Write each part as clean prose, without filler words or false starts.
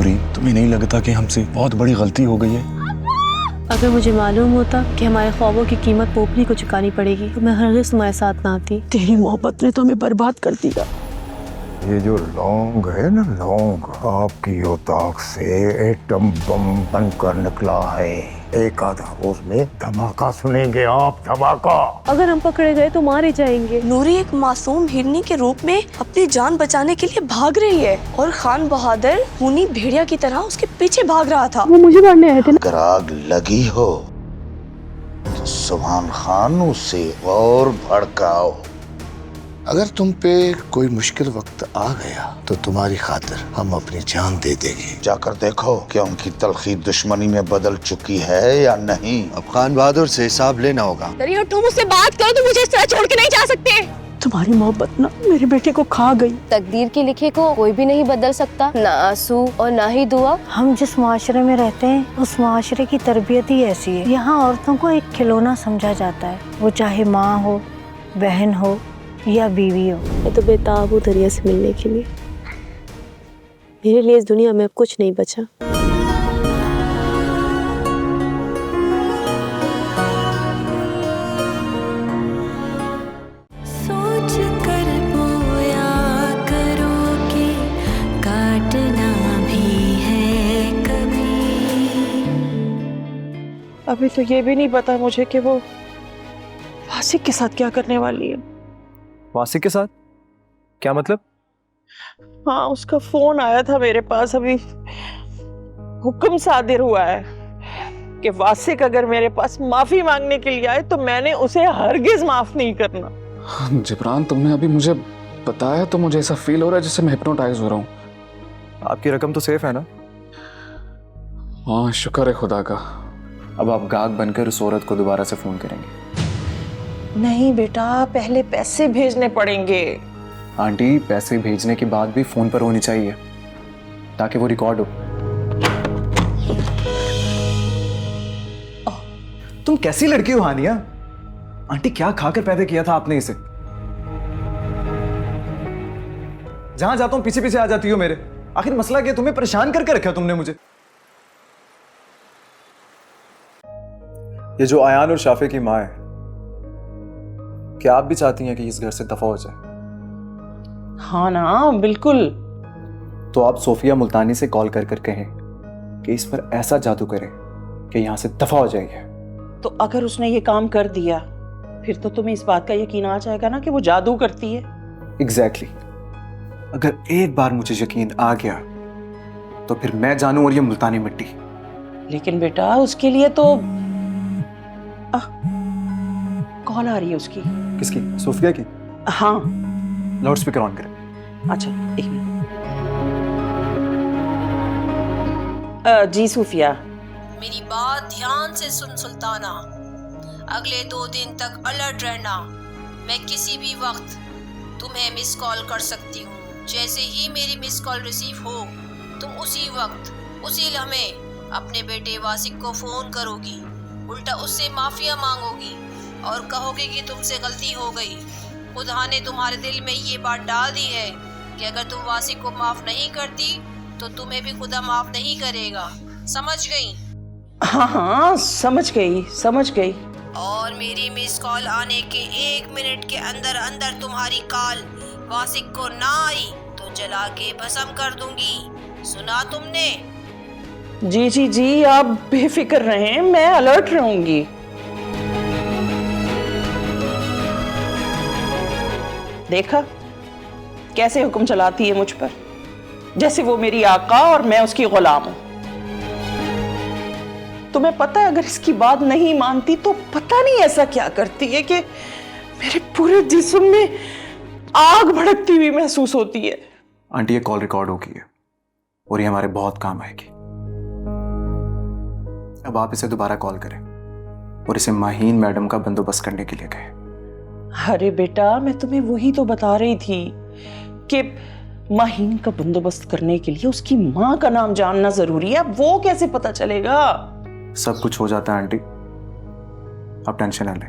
नूरीन, तुम्हें नहीं लगता कि हमसे बहुत बड़ी गलती हो गई है? अगर मुझे मालूम होता कि हमारे ख्वाबों की कीमत पोपली को चुकानी पड़ेगी तो मैं हरगिज़ तुम्हारे साथ ना आती। तेरी मोहब्बत ने तो हमें बर्बाद कर दिया। ये जो लौंग है ना, लौंग आपकी औताक से एटम बम बनकर निकला है। एक आधा रोज में धमाका सुनेंगे आप, धमाका। अगर हम पकड़े गए तो मारे जाएंगे। नूरी एक मासूम हिरनी के रूप में अपनी जान बचाने के लिए भाग रही है और खान बहादुर खूनी भेड़िया की तरह उसके पीछे भाग रहा था। वो मुझे मारने आए थे ना। अगर आग लगी हो तो सुभान खान उसे और भड़काओ। अगर तुम पे कोई मुश्किल वक्त आ गया तो तुम्हारी खातिर हम अपनी जान दे देंगे। जाकर देखो क्या उनकी तलखी दुश्मनी में बदल चुकी है या नहीं। अब खान बहादुर से हिसाब लेना होगा। तुम मुझसे बात करो तो मुझे इस तरह छोड़ के नहीं जा सकते। तुम्हारी मोहब्बत ना मेरे बेटे को खा गई। तकदीर के लिखे को कोई भी नहीं बदल सकता, ना आंसू और ना ही दुआ। हम जिस माशरे में रहते हैं उस माशरे की तरबियत ही ऐसी है। यहाँ औरतों को एक खिलौना समझा जाता है, वो चाहे माँ हो, बहन हो या बीवी हो। मैं तो बेताब हूँ दरिया से मिलने के लिए। मेरे लिए इस दुनिया में अब कुछ नहीं बचा। सोच कर बोया करो कि काटना भी है कभी। अभी तो ये भी नहीं पता मुझे कि वो वासिक के साथ क्या करने वाली है। वासिक के साथ? क्या मतलब? हाँ, उसका फोन आया था मेरे पास अभी। हुक्म सादिर हुआ है कि वासिक अगर मेरे पास माफी मांगने के लिए आए तो मैंने उसे हरगिज माफ नहीं करना। जिब्रान, तुमने अभी मुझे बताया तो मुझे ऐसा फील हो रहा है जैसे मैं हिप्नोटाइज हो रहा हूँ। आपकी रकम तो सेफ है ना? हाँ, शुक्र है खुदा का। अब आप गाहक बनकर उस औरत को दोबारा से फोन करेंगे? नहीं बेटा, पहले पैसे भेजने पड़ेंगे। आंटी, पैसे भेजने की बात भी फोन पर होनी चाहिए ताकि वो रिकॉर्ड हो। तुम कैसी लड़की हो हानिया? आंटी, क्या खाकर पैदा किया था आपने इसे? जहां जाता हूं पीछे पीछे आ जाती हो मेरे। आखिर मसला क्या? तुम्हें परेशान करके रखा तुमने मुझे। ये जो आयान और शाफे की माँ है, क्या आप भी चाहती हैं कि इस घर से दफा हो जाए? हाँ ना, बिल्कुल। तो आप सोफिया मुल्तानी से कॉल कर कर कहें कि इस पर ऐसा जादू करें कि यहां से दफा हो जाएगी। तो अगर उसने ये काम कर दिया फिर तो तुम्हें इस बात का यकीन आ जाएगा ना कि वो जादू करती है। एग्जैक्टली। अगर एक बार मुझे यकीन आ गया तो फिर मैं जानूं और ये मुल्तानी मिट्टी। लेकिन बेटा उसके लिए तो कॉल आ रही है उसकी। किसकी? सोफिया की? हाँ। लाउड स्पीकर ऑन करें। अच्छा, एक मिनट। जी सूफिया। मेरी बात ध्यान से सुन सुल्ताना। अगले 2 दिन तक अलर्ट रहना। मैं किसी भी वक्त तुम्हें मिस कॉल कर सकती हूँ। जैसे ही मेरी मिस कॉल रिसीव हो तुम उसी वक्त, उसी लम्हे अपने बेटे वासिक को फोन करोगी। उल्टा उससे माफिया मांगोगी और कहोगे कि तुमसे गलती हो गई। खुदा ने तुम्हारे दिल में ये बात डाल दी है कि अगर तुम वासिक को माफ नहीं करती तो तुम्हें भी खुदा माफ नहीं करेगा। समझ गई? हाँ हाँ, समझ गई, समझ गई। और मेरी मिस कॉल आने के 1 मिनट के अंदर अंदर तुम्हारी कॉल वासिक को ना आई तो जला के भस्म कर दूंगी। सुना तुमने? जी जी जी, आप बेफिक्र रहें, मैं अलर्ट रहूंगी। देखा कैसे हुक्म चलाती है मुझ पर, जैसे वो मेरी आका और मैं उसकी गुलाम हूं। तुम्हें पता है अगर इसकी बात नहीं मानती तो पता नहीं ऐसा क्या करती है कि मेरे पूरे जिस्म में आग भड़कती हुई महसूस होती है। आंटी, ये कॉल रिकॉर्ड हो गई है और ये हमारे बहुत काम आएगी। अब आप इसे दोबारा कॉल करें और इसे माहीन मैडम का बंदोबस्त करने के लिए कहें। अरे बेटा, मैं तुम्हें वही तो बता रही थी कि माहीन का बंदोबस्त करने के लिए उसकी माँ का नाम जानना जरूरी है। वो कैसे पता चलेगा? सब कुछ हो जाता है आंटी, आप टेंशन ना लें।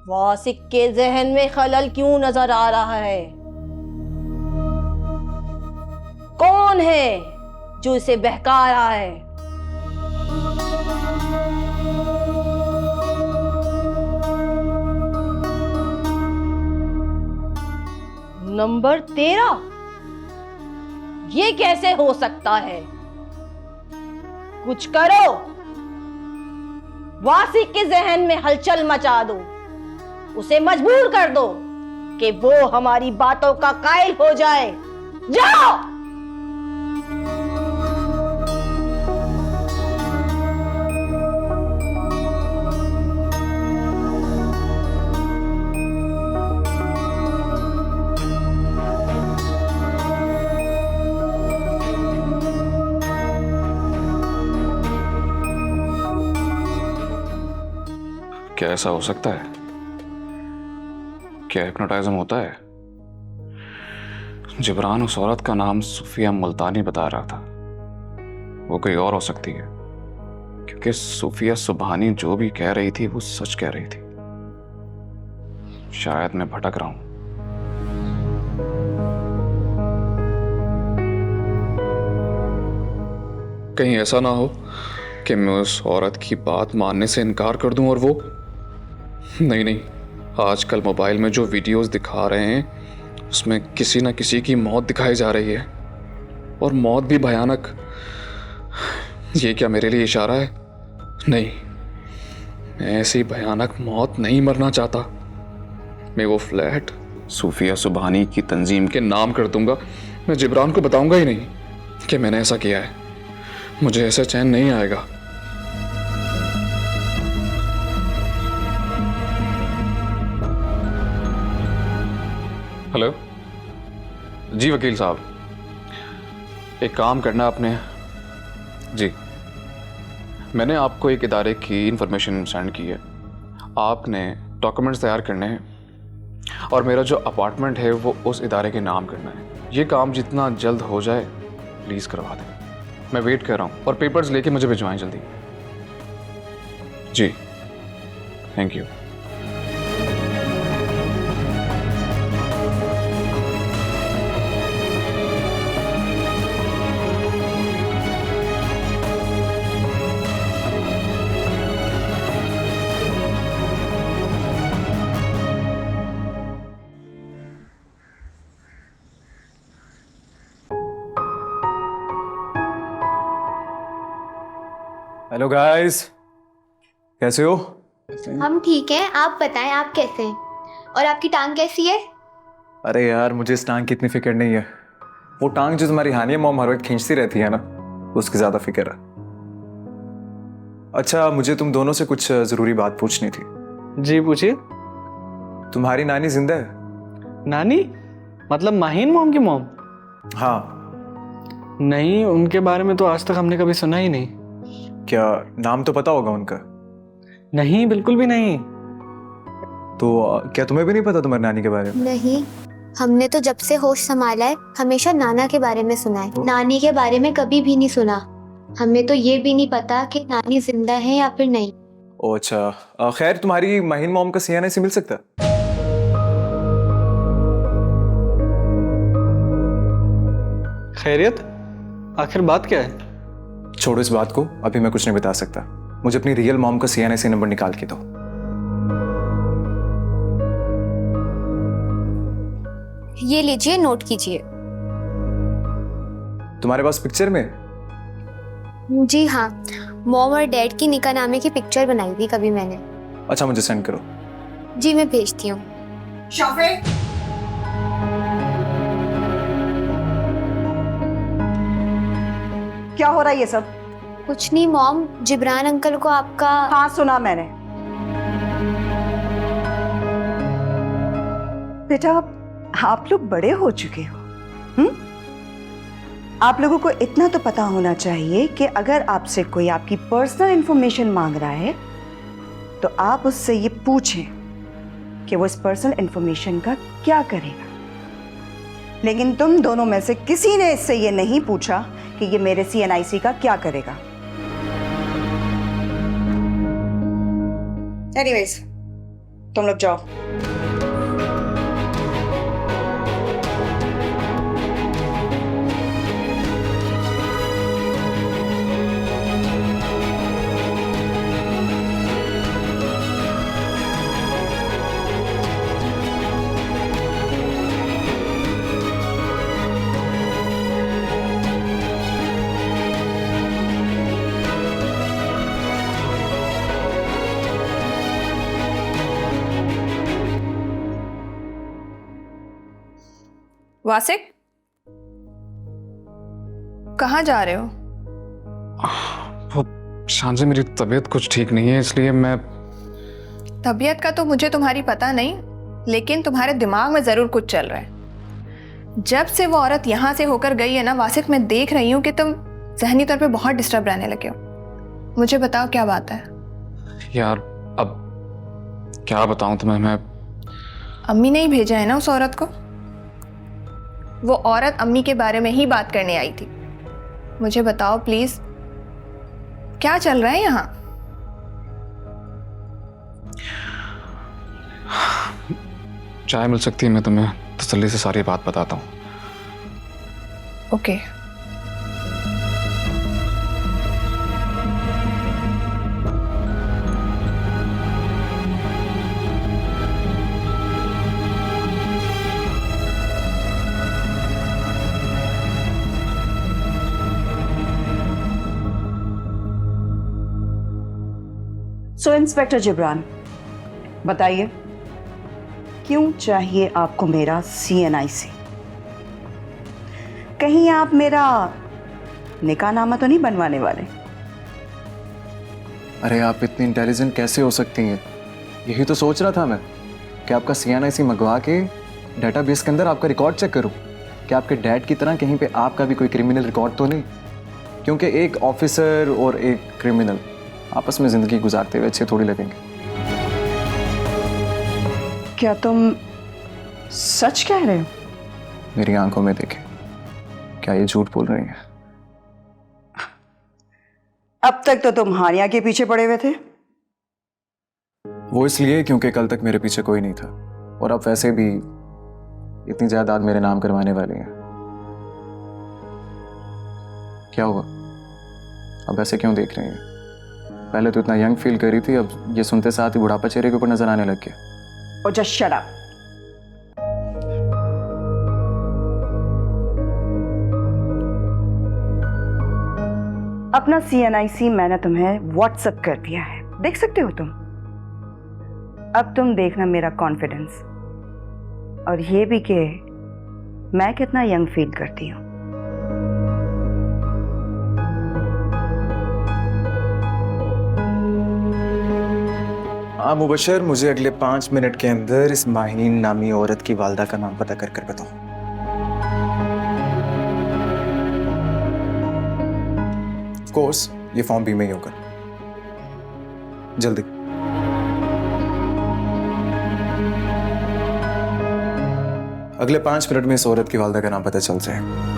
वासिक के जहन में खलल क्यों नजर आ रहा है? कौन है जो इसे बहका रहा है? नंबर 13, ये कैसे हो सकता है? कुछ करो, वासिक के जहन में हलचल मचा दो, उसे मजबूर कर दो कि वो हमारी बातों का कायल हो जाए। जाओ। क्या ऐसा हो सकता है? क्या हिप्नोटाइज्म होता है? जिब्रान उस औरत का नाम सूफिया मुल्तानी बता रहा था, वो कोई और हो सकती है, क्योंकि सूफिया सुबहानी जो भी कह रही थी वो सच कह रही थी। शायद मैं भटक रहा हूं। कहीं ऐसा ना हो कि मैं उस औरत की बात मानने से इनकार कर दूं और वो नहीं, आजकल मोबाइल में जो वीडियोस दिखा रहे हैं उसमें किसी ना किसी की मौत दिखाई जा रही है, और मौत भी भयानक। ये क्या मेरे लिए इशारा है? नहीं, मैं ऐसी भयानक मौत नहीं मरना चाहता। मैं वो फ्लैट सूफिया सुबहानी की तंजीम के नाम कर दूंगा। मैं जिब्रान को बताऊंगा ही नहीं कि मैंने ऐसा किया है। मुझे ऐसा चैन नहीं आएगा। हेलो जी वकील साहब, एक काम करना आपने जी, मैंने आपको एक इदारे की इंफॉर्मेशन सेंड की है। आपने डॉक्यूमेंट्स तैयार करने हैं और मेरा जो अपार्टमेंट है वो उस इदारे के नाम करना है। ये काम जितना जल्द हो जाए प्लीज़ करवा दें। मैं वेट कर रहा हूँ और पेपर्स लेके मुझे भिजवाएं जल्दी। जी थैंक यू। हेलो गाइस, कैसे हो? हम ठीक हैं, आप बताएं आप कैसे हैं? और आपकी टांग कैसी है? अरे यार, मुझे इस टांग की इतनी फिक्र नहीं है। वो टांग जो तुम्हारी हानिया मॉम हर वक्त खींचती रहती है ना, उसकी ज्यादा फिक्र है। अच्छा, मुझे तुम दोनों से कुछ जरूरी बात पूछनी थी। जी पूछिए। तुम्हारी नानी जिंदा है? नानी मतलब माहीन मॉम की मॉम? हाँ। नहीं, उनके बारे में तो आज तक हमने कभी सुना ही नहीं। क्या नाम तो पता होगा उनका? नहीं, बिल्कुल भी नहीं। तो क्या तुम्हें भी नहीं पता तुम्हारी नानी के बारे में? नहीं, हमने तो जब से होश संभाला है हमेशा नाना के बारे में सुना है, नानी के बारे में कभी भी नहीं सुना। हमें तो ये भी नहीं पता कि नानी जिंदा है या फिर नहीं। ओ अच्छा, खैर तुम्हारी माहीन मॉम का सियाना से मिल सकता? खैरियत, आखिर बात क्या है? छोड़ो इस बात को, अभी मैं कुछ नहीं बता सकता। मुझे अपनी रियल मॉम का CNIC नंबर निकाल के दो। ये लीजिए, नोट कीजिए। तुम्हारे पास पिक्चर में? जी हाँ, मॉम और डैड की निकाहनामे की पिक्चर बनाई थी कभी मैंने। अच्छा, मुझे सेंड करो। जी मैं भेजती हूँ। क्या हो रहा है ये सब? कुछ नहीं मॉम, जिब्रान अंकल को आपका। हाँ सुना मैंने। बेटा आप लोग बड़े हो चुके हो, आप लोगों को इतना तो पता होना चाहिए कि अगर आपसे कोई आपकी पर्सनल इंफॉर्मेशन मांग रहा है तो आप उससे ये पूछें कि वो इस पर्सनल इंफॉर्मेशन का क्या करेगा। लेकिन तुम दोनों में से किसी ने इससे ये नहीं पूछा कि ये मेरे CNIC का क्या करेगा। एनीवेज, तुम लोग जाओ। वासिक, कहाँ जा रहे हो? वो शांति, मेरी तबीयत कुछ ठीक नहीं है, इसलिए मैं। तबीयत का तो मुझे तुम्हारी पता नहीं, लेकिन तुम्हारे दिमाग में जरूर कुछ चल रहा है। जब से वो औरत यहाँ से होकर गई है ना वासिक, मैं देख रही हूँ कि तुम जहनी तौर पे बहुत डिस्टर्ब रहने लगे हो। मुझे बताओ क्या बात है? यार अब क्या बताऊं तुम्हें मैं। अम्मी ने ही भेजा है ना उस औरत को? वो औरत अम्मी के बारे में ही बात करने आई थी। मुझे बताओ प्लीज, क्या चल रहा है यहाँ? चाय मिल सकती है? मैं तुम्हें तसल्ली से सारी बात बताता हूँ। ओके। सो इंस्पेक्टर जिब्रान, बताइए क्यों चाहिए आपको मेरा CNIC? कहीं आप मेरा निकाहनामा तो नहीं बनवाने वाले? अरे आप इतनी इंटेलिजेंट कैसे हो सकती हैं? यही तो सोच रहा था मैं कि आपका CNIC मंगवा के डेटाबेस के अंदर आपका रिकॉर्ड चेक करूं कि आपके डैड की तरह कहीं पे आपका भी कोई क्रिमिनल रिकॉर्ड तो नहीं, क्योंकि एक ऑफिसर और एक क्रिमिनल आपस में जिंदगी गुजारते हुए अच्छे थोड़ी लगेंगे। क्या तुम सच कह रहे हो? मेरी आंखों में देखे, क्या ये झूठ बोल रही हैं? अब तक तो तुम हानिया के पीछे पड़े हुए थे। वो इसलिए क्योंकि कल तक मेरे पीछे कोई नहीं था, और अब वैसे भी इतनी जायदाद मेरे नाम करवाने वाली है। क्या हुआ, अब ऐसे क्यों देख रही हैं? पहले तो इतना यंग फील कर रही थी, अब ये सुनते साथ ही बुढ़ापा चेहरे के ऊपर नजर आने लग गया। और जस्ट शट अप। अपना CNIC मैंने तुम्हें व्हाट्सएप कर दिया है, देख सकते हो तुम। अब तुम देखना मेरा कॉन्फिडेंस, और ये भी कि मैं कितना यंग फील करती हूँ। हाँ मुबशर, मुझे अगले 5 मिनट के अंदर इस माहीन नामी औरत की वालदा का नाम पता कर बताओ। ऑफ कोर्स ये फॉर्म भी में ही होगा, जल्दी। अगले 5 मिनट में इस औरत की वालदा का नाम पता चल जाएगा।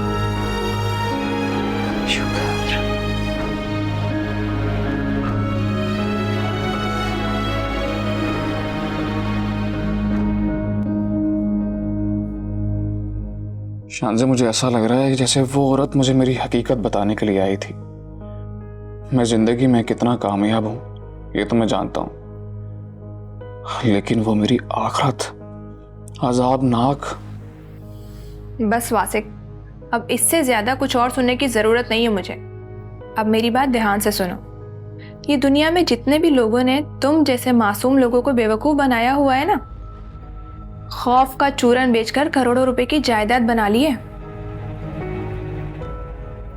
शांति, मुझे ऐसा लग रहा है कि जैसे वो औरत मुझे मेरी हकीकत बताने के लिए आई थी। मैं जिंदगी में कितना कामयाब हूं ये तो मैं जानता हूं, लेकिन वो मेरी आखिरत अजाबनाक। बस वासिक, अब इससे ज्यादा कुछ और सुनने की जरूरत नहीं है मुझे। अब मेरी बात ध्यान से सुनो। ये दुनिया में जितने भी लोगों ने तुम जैसे मासूम लोगों को बेवकूफ बनाया हुआ है ना, खौफ का चूरन बेचकर करोड़ों रुपए की जायदाद बना ली है।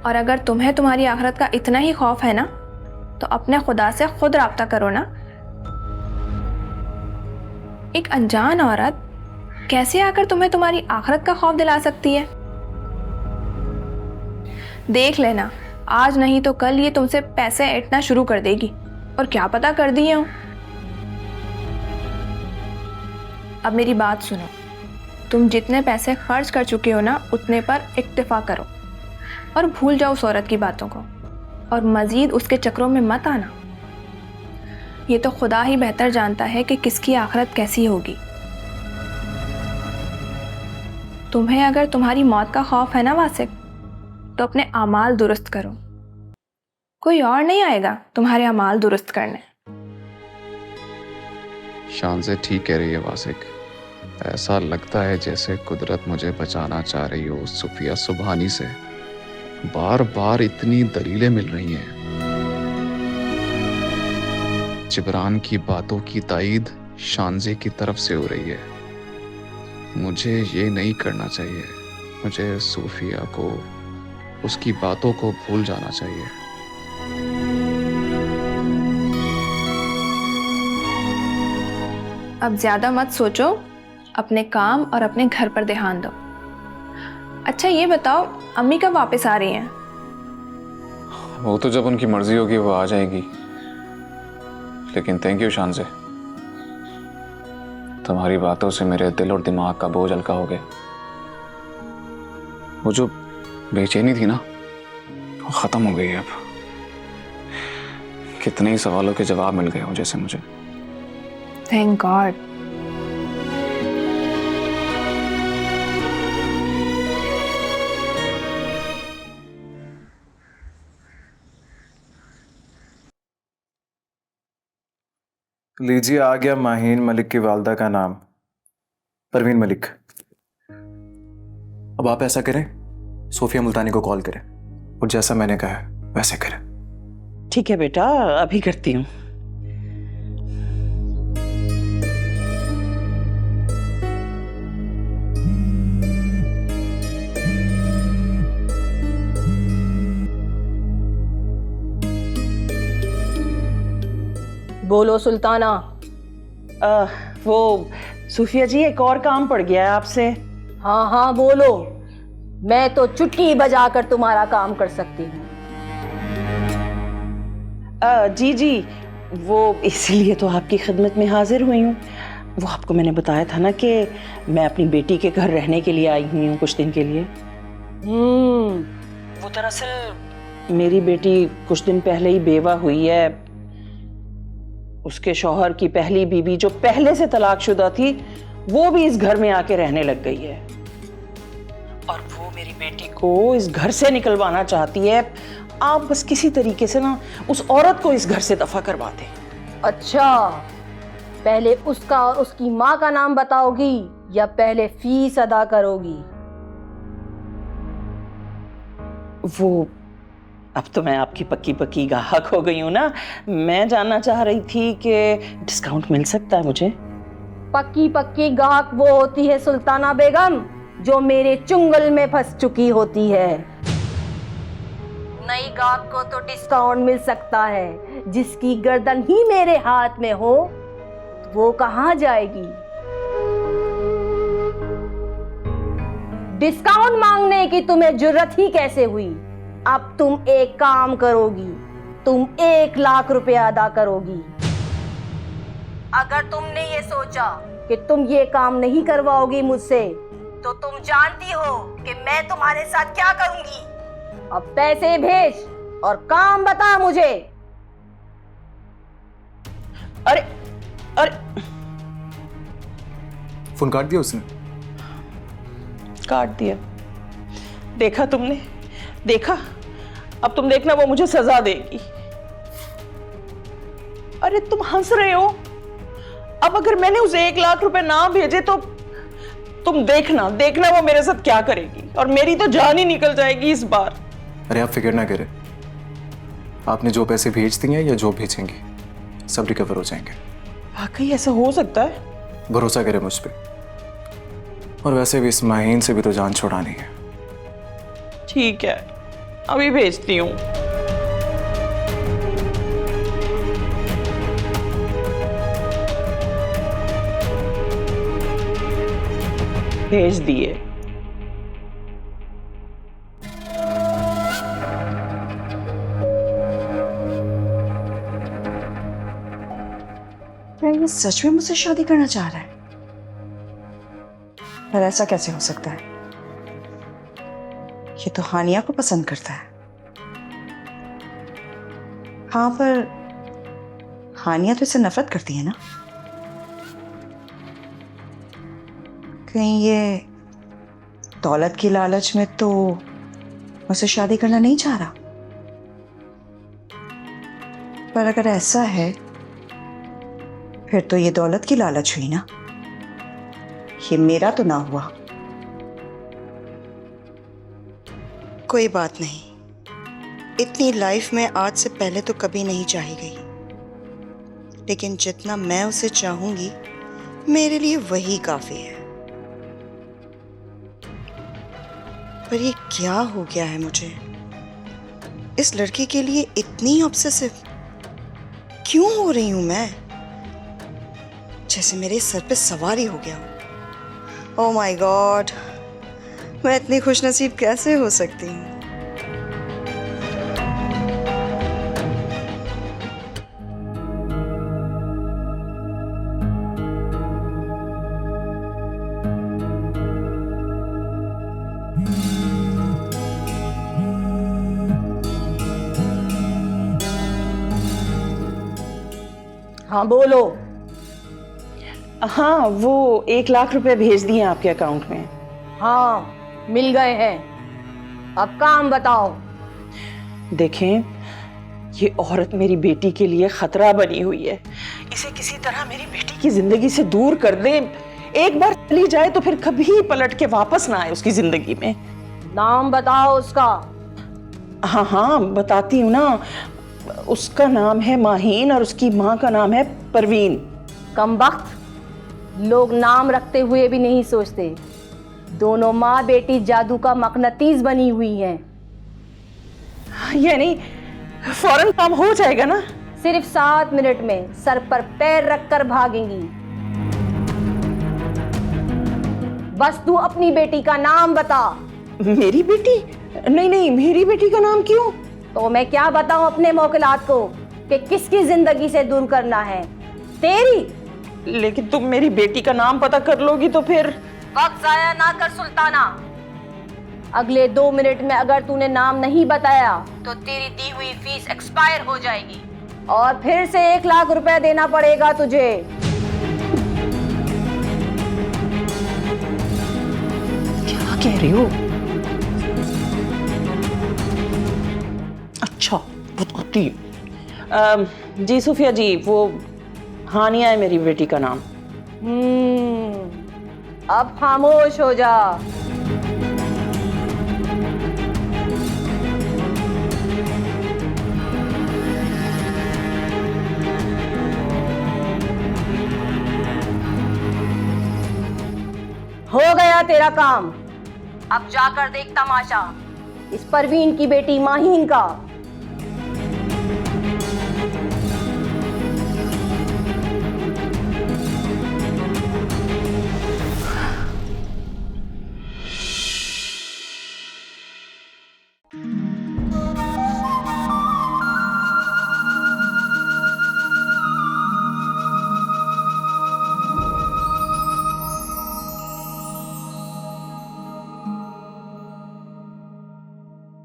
और अगर तुम्हें तुम्हारी आखिरत का इतना ही खौफ है ना, तो अपने खुदा से खुद राब्ता करो ना। एक अनजान औरत कैसे आकर तुम्हें तुम्हारी आखिरत का खौफ दिला सकती है? देख लेना, आज नहीं तो कल ये तुमसे पैसे ऐंठना शुरू कर देगी, और क्या पता कर दिए हो। अब मेरी बात सुनो, तुम जितने पैसे खर्च कर चुके हो ना, उतने पर इक्तिफा करो और भूल जाओ उस औरत की बातों को, और मजीद उसके चक्रों में मत आना। ये तो खुदा ही बेहतर जानता है कि किसकी आखिरत कैसी होगी। तुम्हें अगर तुम्हारी मौत का खौफ है ना वासिक, तो अपने अमाल दुरुस्त करो। कोई और नहीं आएगा तुम्हारे अमाल दुरुस्त करने। शान से ठीक कह रही है वासिक। ऐसा लगता है जैसे कुदरत मुझे बचाना चाह रही हो सुफिया सुबहानी से। बार बार इतनी दलीलें मिल रही हैं। जिब्रान की बातों की तायीद शानजे की तरफ से हो रही है। मुझे ये नहीं करना चाहिए। मुझे सूफिया को, उसकी बातों को भूल जाना चाहिए। अब ज्यादा मत सोचो, अपने काम और अपने घर पर ध्यान दो। अच्छा ये बताओ, अम्मी कब वापस आ रही हैं? वो तो जब उनकी मर्जी होगी वो आ जाएगी। लेकिन थैंक यू शानजे, तुम्हारी बातों से मेरे दिल और दिमाग का बोझ हल्का हो गया। वो जो बेचैनी थी ना, वो खत्म हो गई है। अब कितने ही सवालों के जवाब मिल गए हो जैसे मुझे। Thank God. लीजिए, आ गया माहीन मलिक की वालदा का नाम, परवीन मलिक। अब आप ऐसा करें, सोफिया मुल्तानी को कॉल करें और जैसा मैंने कहा वैसे करें। ठीक है बेटा, अभी करती हूँ। बोलो सुल्ताना। वो सूफिया जी, एक और काम पड़ गया है आपसे। हाँ हाँ बोलो, मैं तो चुटकी बजाकर तुम्हारा काम कर सकती हूँ। जी जी, वो इसीलिए तो आपकी खिदमत में हाजिर हुई हूँ। वो आपको मैंने बताया था ना कि मैं अपनी बेटी के घर रहने के लिए आई हुई हूँ कुछ दिन के लिए। वो दरअसल मेरी बेटी कुछ दिन पहले ही बेवा हुई है। उसके शौहर की पहली बीवी जो पहले से तलाकशुदा थी, वो भी इस घर में आके रहने लग गई है और वो मेरी बेटी को इस घर से निकलवाना चाहती है। आप बस किसी तरीके से ना उस औरत को इस घर से दफा करवा दें। अच्छा, पहले उसका और उसकी माँ का नाम बताओगी या पहले फीस अदा करोगी? वो अब तो मैं आपकी पक्की पक्की गाहक हो गई हूँ ना। मैं जानना चाह रही थी कि डिस्काउंट मिल सकता है मुझे। पक्की पक्की गाहक वो होती है सुल्ताना बेगम जो मेरे चुंगल में फंस चुकी होती है। नई गाहक को तो डिस्काउंट मिल सकता है, जिसकी गर्दन ही मेरे हाथ में हो वो कहाँ जाएगी? डिस्काउंट मांगने की तुम्हें जुर्रत ही कैसे हुई? अब तुम एक काम करोगी, तुम 1 लाख रुपया अदा करोगी। अगर तुमने ये सोचा कि तुम ये काम नहीं करवाओगी मुझसे, तो तुम जानती हो कि मैं तुम्हारे साथ क्या करूंगी। अब पैसे भेज और काम बता मुझे। अरे अरे, फोन काट दिया उसने? काट दिया। देखा तुमने, देखा? अब तुम देखना वो मुझे सजा देगी। अरे तुम हंस रहे हो। अब अगर मैंने उसे 1 लाख रुपए ना भेजे तो तुम देखना देखना वो मेरे साथ क्या करेगी और मेरी तो जान ही निकल जाएगी इस बार। अरे आप फिक्र ना करें, आपने जो पैसे भेज दिए या जो भेजेंगे सब रिकवर हो जाएंगे। वाकई ऐसा हो सकता है? भरोसा करें मुझ पे। और वैसे भी इस माहीन से भी तो जान छुड़ानी है। ठीक है, अभी भेजती हूँ। भेज दिए। ये सच में मुझसे शादी करना चाह रहा है? पर ऐसा कैसे हो सकता है? ये तो हानिया को पसंद करता है। हाँ, पर हानिया तो इससे नफरत करती है ना? कहीं ये दौलत की लालच में तो मुझसे शादी करना नहीं चाह रहा? पर अगर ऐसा है फिर तो ये दौलत की लालच हुई ना, ये मेरा तो ना हुआ। कोई बात नहीं, इतनी लाइफ में आज से पहले तो कभी नहीं चाही गई, लेकिन जितना मैं उसे चाहूंगी मेरे लिए वही काफी है। पर ये क्या हो गया है मुझे? इस लड़के के लिए इतनी ऑब्सेसिव क्यों हो रही हूं मैं? जैसे मेरे सर पे सवारी हो गया हो। ओह माय गॉड, मैं इतनी खुशनसीब कैसे हो सकती हूँ? हाँ बोलो। हाँ, वो 1 लाख रुपए भेज दिए आपके अकाउंट में। हाँ मिल गए हैं, अब काम बताओ। देखें, ये औरत मेरी बेटी के लिए खतरा बनी हुई है। इसे किसी तरह मेरी बेटी की जिंदगी से दूर कर दे। एक बार चली जाए तो फिर कभी पलट के वापस ना आए उसकी जिंदगी में। नाम बताओ उसका। हाँ हाँ बताती हूँ ना। उसका नाम है माहीन और उसकी माँ का नाम है परवीन। कमबख्त, लोग नाम रखते हुए भी नहीं सोचते। दोनों माँ बेटी जादू का मकनतीस बनी हुई हैं। यानी फौरन काम हो जाएगा ना? सिर्फ 7 मिनट में सर पर पैर रखकर भागेंगी। बस तू अपनी बेटी का नाम बता। मेरी बेटी? नहीं नहीं, मेरी बेटी का नाम क्यों? तो मैं क्या बताऊं अपने मौकिलात को कि किसकी जिंदगी से दूर करना है? तेरी। लेकिन तुम मेरी बेटी का नाम पता कर लोगी तो फिर? वक्त जाया ना कर सुल्ताना। अगले 2 मिनट में अगर तूने नाम नहीं बताया तो तेरी दी हुई फीस एक्सपायर हो जाएगी और फिर से 1 लाख रुपए देना पड़ेगा तुझे। क्या कह रही हो? अच्छा, बहुत कुत्ती। जी सुफिया जी, वो हानिया है मेरी बेटी का नाम। अब खामोश हो जा। हो गया तेरा काम, अब जाकर देख तमाशा इस परवीन की बेटी माहीन का।